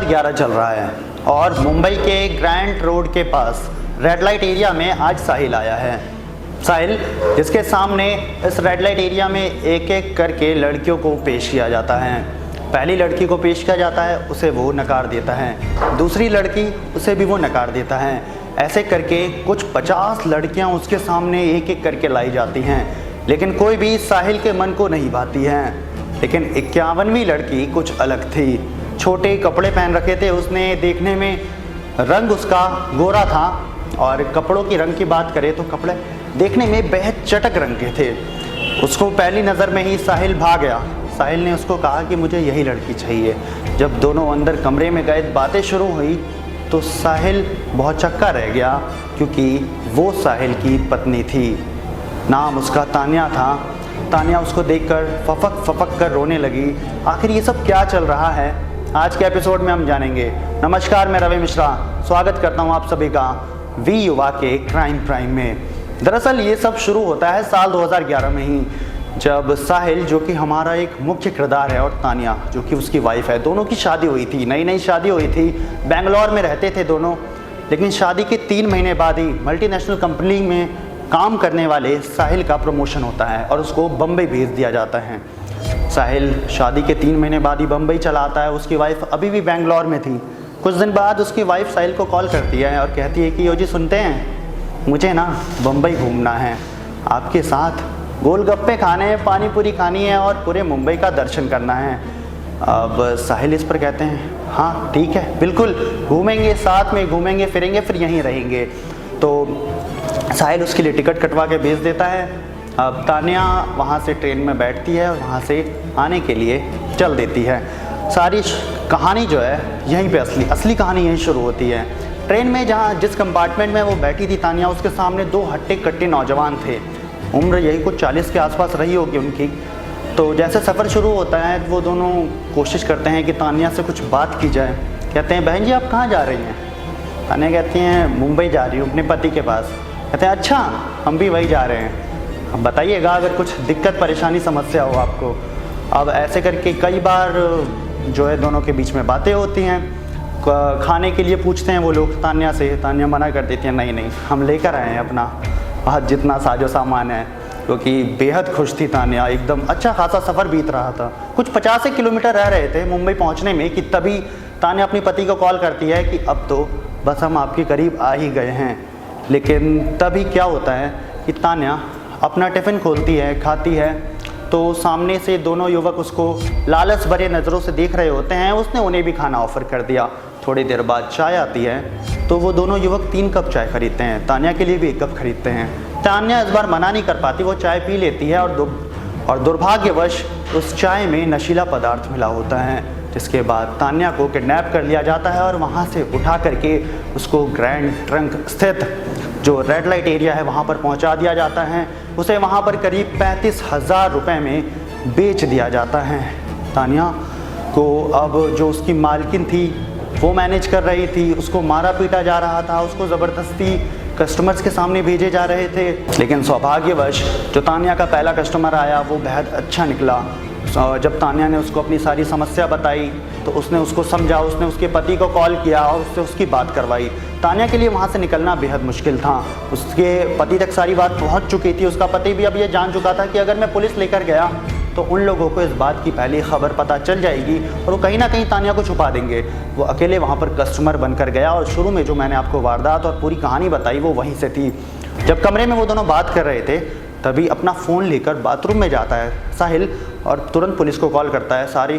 2011 चल रहा है और मुंबई के ग्रैंड रोड के पास रेड लाइट एरिया में आज साहिल आया है। साहिल जिसके सामने इस रेड लाइट एरिया में एक एक करके लड़कियों को पेश किया जाता है। पहली लड़की को पेश किया जाता है, उसे वो नकार देता है। दूसरी लड़की, उसे भी वो नकार देता है। ऐसे करके कुछ 50 लड़कियां उसके सामने एक एक करके लाई जाती हैं, लेकिन कोई भी साहिल के मन को नहीं भाती है। लेकिन 51वीं लड़की कुछ अलग थी। छोटे कपड़े पहन रखे थे उसने, देखने में रंग उसका गोरा था और कपड़ों की रंग की बात करें तो कपड़े देखने में बेहद चटक रंग के थे। उसको पहली नज़र में ही साहिल भा गया। साहिल ने उसको कहा कि मुझे यही लड़की चाहिए। जब दोनों अंदर कमरे में गए, बातें शुरू हुई तो साहिल बहुत चक्का रह गया, क्योंकि वो साहिल की पत्नी थी। नाम उसका तान्या था। तान्या उसको देखकर फपक फपक कर रोने लगी। आखिर ये सब क्या चल रहा है, आज के एपिसोड में हम जानेंगे। नमस्कार, मैं रवि मिश्रा स्वागत करता हूँ आप सभी का वी युवा के क्राइम प्राइम में। दरअसल ये सब शुरू होता है साल 2011 में ही, जब साहिल जो कि हमारा एक मुख्य किरदार है और तान्या जो कि उसकी वाइफ है, दोनों की शादी हुई थी। नई नई शादी हुई थी, बेंगलोर में रहते थे दोनों। लेकिन शादी के 3 महीने बाद ही मल्टीनेशनल कंपनी में काम करने वाले साहिल का प्रमोशन होता है और उसको बम्बई भेज दिया जाता है। साहिल शादी के 3 महीने बाद ही बम्बई चला आता है। उसकी वाइफ अभी भी बेंगलोर में थी। कुछ दिन बाद उसकी वाइफ साहिल को कॉल करती है और कहती है कि यो जी सुनते हैं, मुझे ना बम्बई घूमना है, आपके साथ गोलगप्पे खाने हैं, पानी पूरी खानी है और पूरे मुंबई का दर्शन करना है। अब साहिल इस पर कहते हैं हाँ ठीक है, बिल्कुल घूमेंगे, साथ में घूमेंगे फिरेंगे, फिर यहीं रहेंगे। तो साहिल उसके लिए टिकट कटवा के भेज देता है। अब तान्या वहाँ से ट्रेन में बैठती है और वहाँ से आने के लिए चल देती है। सारी कहानी जो है यहीं पे असली कहानी यहीं शुरू होती है। ट्रेन में जिस कंपार्टमेंट में वो बैठी थी तान्या, उसके सामने 2 हट्टे कट्टे नौजवान थे। उम्र यही कुछ 40 के आसपास रही होगी उनकी। तो जैसे सफ़र शुरू होता है वो दोनों कोशिश करते हैं कि तान्या से कुछ बात की जाए। कहते हैं बहन जी आप कहाँ जा रही हैं? तान्या कहती हैं मुंबई जा रही हूँ अपने पति के पास। कहते हैं अच्छा, हम भी वही जा रहे हैं, अब बताइएगा अगर कुछ दिक्कत परेशानी समस्या हो आपको। अब ऐसे करके कई बार जो है दोनों के बीच में बातें होती हैं। खाने के लिए पूछते हैं वो लोग तान्या से। तान्या मना कर देती है, नहीं नहीं हम लेकर आए हैं अपना बहुत जितना साजो सामान है, क्योंकि बेहद खुश थी तान्या। एकदम अच्छा खासा सफ़र बीत रहा था। कुछ 50 किलोमीटर रह रहे थे मुंबई पहुंचने में कि तभी तान्या अपनी पति को कॉल करती है कि अब तो बस हम आपके करीब आ ही गए हैं। लेकिन तभी क्या होता है कि तान्या अपना टिफ़िन खोलती है, खाती है, तो सामने से दोनों युवक उसको लालच भरे नज़रों से देख रहे होते हैं। उसने उन्हें भी खाना ऑफ़र कर दिया। थोड़ी देर बाद चाय आती है तो वो दोनों युवक 3 कप चाय खरीदते हैं। तान्या के लिए भी 1 कप खरीदते हैं। तान्या इस बार मना नहीं कर पाती, वो चाय पी लेती है और दुर्भाग्यवश उस चाय में नशीला पदार्थ मिला होता है। जिसके बाद तान्या को किडनैप कर लिया जाता है और वहाँ से उठा करके उसको ग्रैंड ट्रंक स्थित जो रेड लाइट एरिया है वहाँ पर पहुँचा दिया जाता है। उसे वहाँ पर करीब 35,000 रुपये में बेच दिया जाता है। तान्या को अब जो उसकी मालकिन थी वो मैनेज कर रही थी। उसको मारा पीटा जा रहा था, उसको ज़बरदस्ती कस्टमर्स के सामने भेजे जा रहे थे। लेकिन सौभाग्यवश जो तान्या का पहला कस्टमर आया वो बेहद अच्छा निकला। जब तान्या ने उसको अपनी सारी समस्या बताई तो उसने उसको समझा। उसने उसके पति को कॉल किया और उससे उसकी बात करवाई। तान्या के लिए वहाँ से निकलना बेहद मुश्किल था। उसके पति तक सारी बात पहुँच चुकी थी। उसका पति भी अब ये जान चुका था कि अगर मैं पुलिस लेकर गया तो उन लोगों को इस बात की पहली खबर पता चल जाएगी और वो कहीं ना कहीं तान्या को छुपा देंगे। वो अकेले वहाँ पर कस्टमर बनकर गया और शुरू में जो मैंने आपको वारदात और पूरी कहानी बताई वो वहीं से थी। जब कमरे में वो दोनों बात कर रहे थे तभी अपना फ़ोन लेकर बाथरूम में जाता है साहिल और तुरंत पुलिस को कॉल करता है। सारी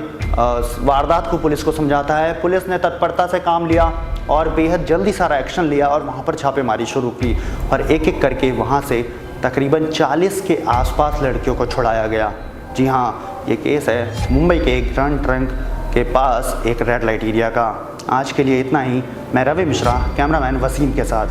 वारदात को पुलिस को समझाता है। पुलिस ने तत्परता से काम लिया और बेहद जल्दी सारा एक्शन लिया और वहाँ पर छापेमारी शुरू की और एक एक करके वहाँ से तकरीबन 40 के आसपास लड़कियों को छुड़ाया गया। जी हाँ, ये केस है मुंबई के ग्रैंड ट्रंक के पास एक रेड लाइट एरिया का। आज के लिए इतना ही। मैं रवि मिश्रा, कैमरामैन वसीम के साथ।